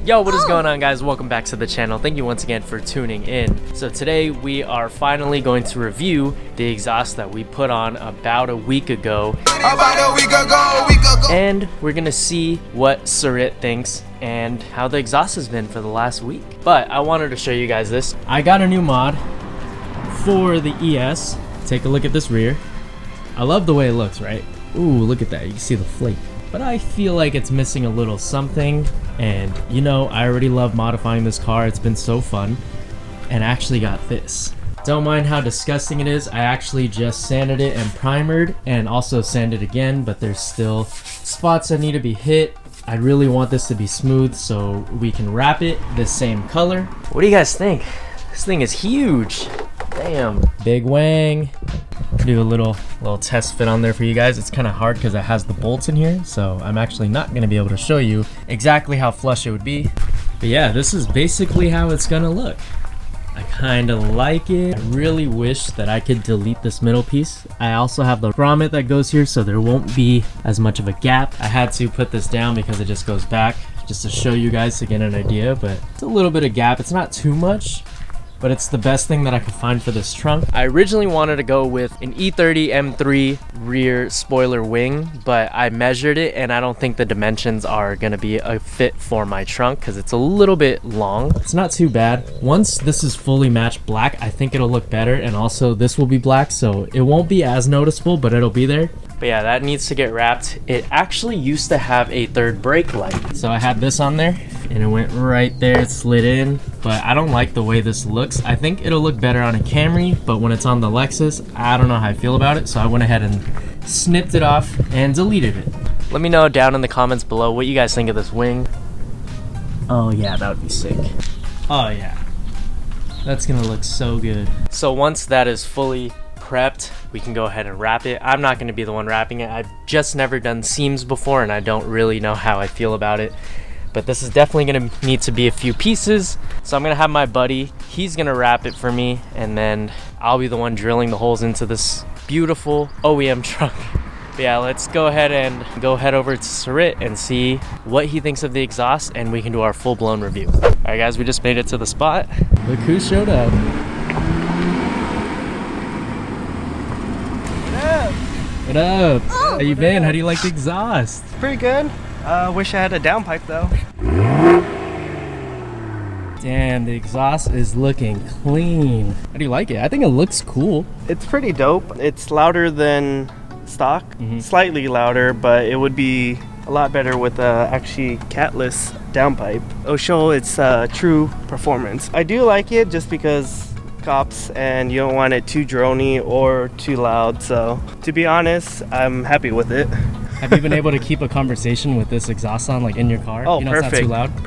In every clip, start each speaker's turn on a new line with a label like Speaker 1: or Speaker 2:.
Speaker 1: Yo, what is going on, guys? Welcome back to the channel. Thank you once again for tuning in. So today we are finally going to review the exhaust that we put on about a week ago. And we're gonna see what Surit thinks and how the exhaust has been for the last week. But I wanted to show you guys this. I got a new mod for the ES. Take a look at this rear. I love the way it looks, right? Ooh, look at that. You can see the flake. But I feel like it's missing a little something. And you know, I already love modifying this car. It's been so fun. And I actually got this. Don't mind how disgusting it is. I actually just sanded it and primered and also sanded again, but there's still spots that need to be hit. I really want this to be smooth so we can wrap it the same color. What do you guys think? This thing is huge. Damn. Big wang. Do a little test fit on there for you guys. It's kind of hard because it has the bolts in here, so I'm actually not going to be able to show you exactly how flush it would be. But yeah, this is basically how it's gonna look. I kind of like it. I really wish that I could delete this middle piece. I also have the grommet that goes here, so there won't be as much of a gap. I had to put this down because it just goes back, just to show you guys to get an idea, but it's a little bit of gap. It's not too much, but it's the best thing that I could find for this trunk. I originally wanted to go with an E30 M3 rear spoiler wing, but I measured it and I don't think the dimensions are gonna be a fit for my trunk because it's a little bit long. It's not too bad. Once this is fully matched black, I think it'll look better, and also this will be black, so it won't be as noticeable, but it'll be there. But yeah, that needs to get wrapped. It actually used to have a third brake light. So I had this on there and it went right there, it slid in, but I don't like the way this looks. I think it'll look better on a Camry, but when it's on the Lexus, I don't know how I feel about it. So I went ahead and snipped it off and deleted it. Let me know down in the comments below what you guys think of this wing. Oh yeah, that would be sick. Oh yeah, that's gonna look so good. So once that is fully prepped, we can go ahead and wrap it. I'm not going to be the one wrapping it. I've just never done seams before and I don't really know how I feel about it, but this is definitely going to need to be a few pieces. So I'm going to have my buddy, he's going to wrap it for me, and then I'll be the one drilling the holes into this beautiful OEM truck. But yeah, let's go ahead over to Surit and see what he thinks of the exhaust, and we can do our full-blown review. All right guys, we just made it to the spot. Look who showed up. What up? Oh, how you been? How do you like the exhaust?
Speaker 2: Pretty good. Wish I had a downpipe though.
Speaker 1: Damn, the exhaust is looking clean. How do you like it? I think it looks cool.
Speaker 2: It's pretty dope. It's louder than stock, slightly louder, but it would be a lot better with actually catless downpipe. It'll show its true performance. I do like it just because cops and you don't want it too drony or too loud, so to be honest, I'm happy with it.
Speaker 1: Have you been able to keep a conversation with this exhaust on, like in your car?
Speaker 2: Oh,
Speaker 1: you know,
Speaker 2: perfect.
Speaker 1: It's not too loud?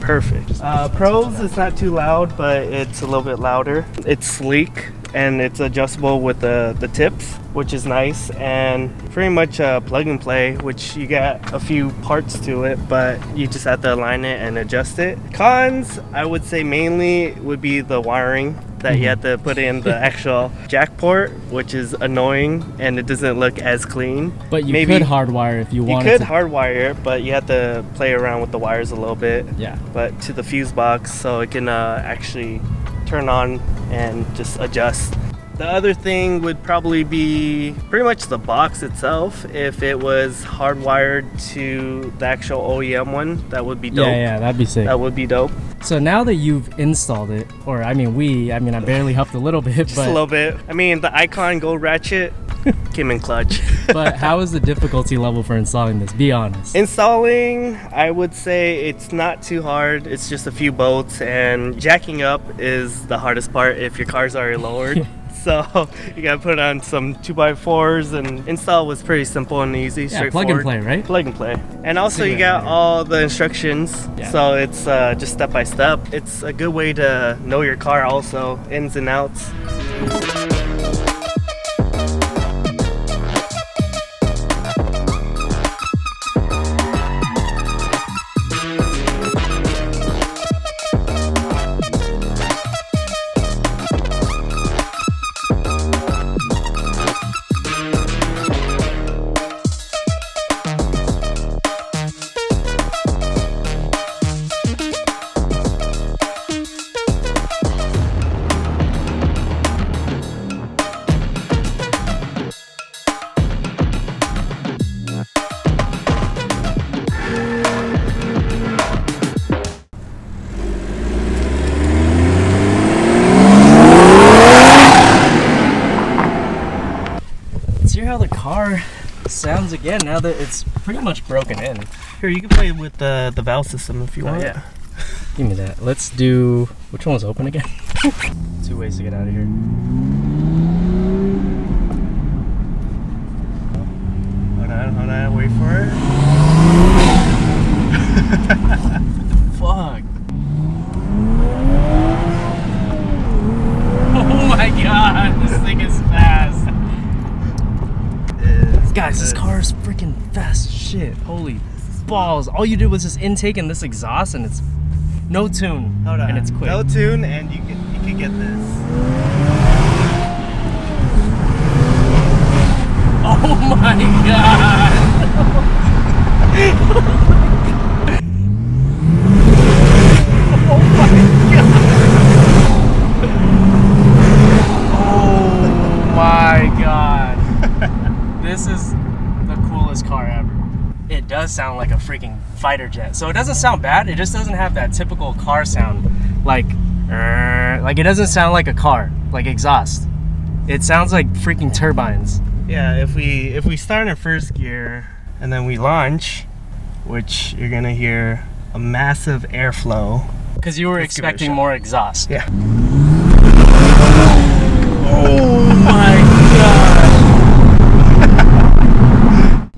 Speaker 2: Perfect. Pros, it's not too loud, but it's a little bit louder. It's sleek and it's adjustable with the tips, which is nice, and pretty much plug and play, which you got a few parts to it, but you just have to align it and adjust it. Cons, I would say mainly would be the wiring that you have to put in the actual jack port, which is annoying and it doesn't look as clean.
Speaker 1: But you could hardwire if you wanted to.
Speaker 2: You could hardwire it, but you have to play around with the wires a little bit.
Speaker 1: Yeah.
Speaker 2: But to the fuse box, so it can actually turn on and just adjust. The other thing would probably be pretty much the box itself. If it was hardwired to the actual OEM one, that would be dope.
Speaker 1: Yeah, that'd be sick.
Speaker 2: That would be dope.
Speaker 1: So now that you've installed it, or I barely helped a little bit,
Speaker 2: just a little bit. I mean, the Icon Gold Ratchet came in clutch.
Speaker 1: But how is the difficulty level for installing this? Be honest.
Speaker 2: Installing, I would say it's not too hard. It's just a few bolts, and jacking up is the hardest part if your car's already lowered. So you gotta put on some 2x4s, and install was pretty simple and easy, straightforward.
Speaker 1: Plug and play, right?
Speaker 2: Plug and play. And also you got all the instructions, so it's just step by step. It's a good way to know your car also, ins and outs.
Speaker 1: car sounds again now that it's pretty much broken in.
Speaker 2: Here, you can play with the valve system if you want.
Speaker 1: Yeah. Give me that. Let's do, which one was open again? 2 ways to get out of here.
Speaker 2: Hold on, wait for it.
Speaker 1: Fuck. Oh my god, this thing is fast. Guys, this car is freaking fast as shit. Holy balls. All you did was just intake and this exhaust and it's no tune.
Speaker 2: Hold on.
Speaker 1: And it's quick.
Speaker 2: No tune and you can get this.
Speaker 1: Oh my god. Oh my god. This is the coolest car ever. It does sound like a freaking fighter jet. So it doesn't sound bad. It just doesn't have that typical car sound. Like it doesn't sound like a car, like exhaust. It sounds like freaking turbines.
Speaker 2: Yeah, if we start in first gear and then we launch, which you're gonna hear a massive airflow.
Speaker 1: Because you were expecting more exhaust.
Speaker 2: Yeah.
Speaker 1: Oh my god.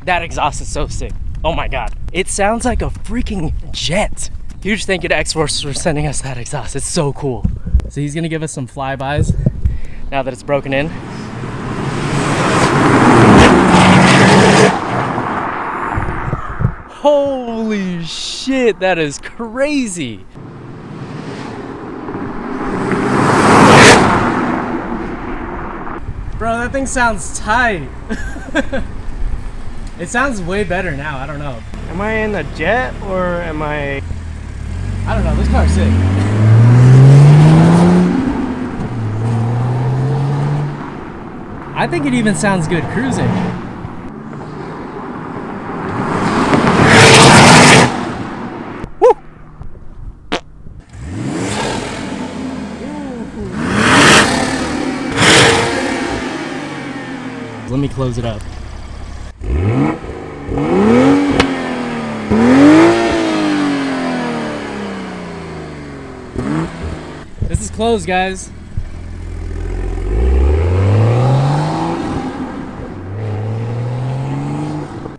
Speaker 1: That exhaust is so sick. Oh my god. It sounds like a freaking jet. Huge thank you to XForce for sending us that exhaust. It's so cool. So he's gonna give us some flybys now that it's broken in. Holy shit, that is crazy. Bro, that thing sounds tight. It sounds way better now, I don't know.
Speaker 2: Am I in a jet or am I
Speaker 1: don't know, this car's sick. I think it even sounds good cruising. Woo! Let me close it up. This is closed, guys.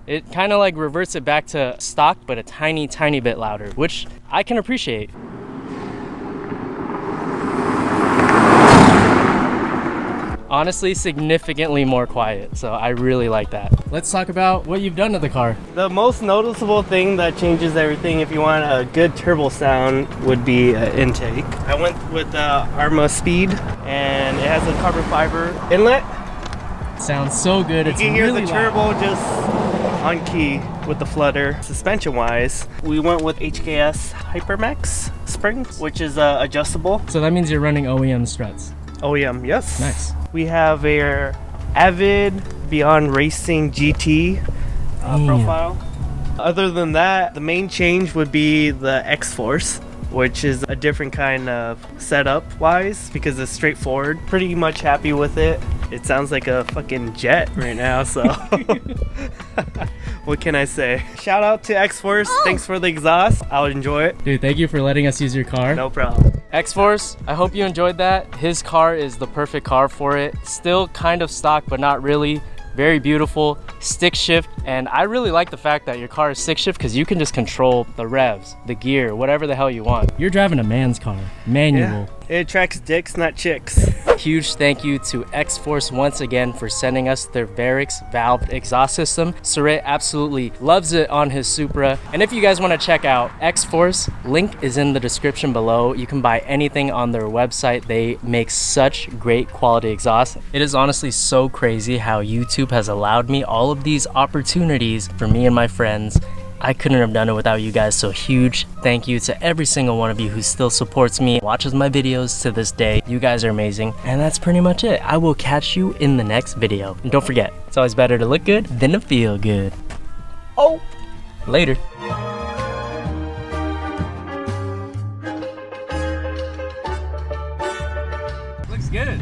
Speaker 1: It kind of like reverts it back to stock, but a tiny bit louder, which I can appreciate. Honestly, significantly more quiet, so I really like that. Let's talk about what you've done to the car.
Speaker 2: The most noticeable thing that changes everything if you want a good turbo sound would be intake. I went with Arma Speed and it has a carbon fiber inlet.
Speaker 1: Sounds so good.
Speaker 2: You can hear the turbo just on key with the flutter. Suspension wise, we went with HKS Hypermax springs, which is adjustable.
Speaker 1: So that means you're running OEM struts.
Speaker 2: OEM, yes.
Speaker 1: Nice.
Speaker 2: We have a Avid Beyond Racing GT profile. Other than that, the main change would be the XForce, which is a different kind of setup wise because it's straightforward. Pretty much happy with it. It sounds like a fucking jet right now, so what can I say? Shout out to XForce. Thanks for the exhaust. I'll enjoy it.
Speaker 1: Dude, thank you for letting us use your car.
Speaker 2: No problem.
Speaker 1: XForce, I hope you enjoyed that. His car is the perfect car for it. Still kind of stock, but not really. Very beautiful, stick shift, and I really like the fact that your car is stick shift because you can just control the revs, the gear, whatever the hell you want. You're driving a man's car, manual.
Speaker 2: Yeah. It attracts dicks, not chicks.
Speaker 1: Huge thank you to XForce once again for sending us their Varix valved exhaust system. Surit absolutely loves it on his Supra. And if you guys want to check out XForce, link is in the description below. You can buy anything on their website. They make such great quality exhaust. It is honestly so crazy how YouTube has allowed me all of these opportunities for me and my friends. I couldn't have done it without you guys, so huge thank you to every single one of you who still supports me, watches my videos to this day. You guys are amazing, and that's pretty much it. I will catch you in the next video. And don't forget, it's always better to look good than to feel good. Oh, later. Looks good.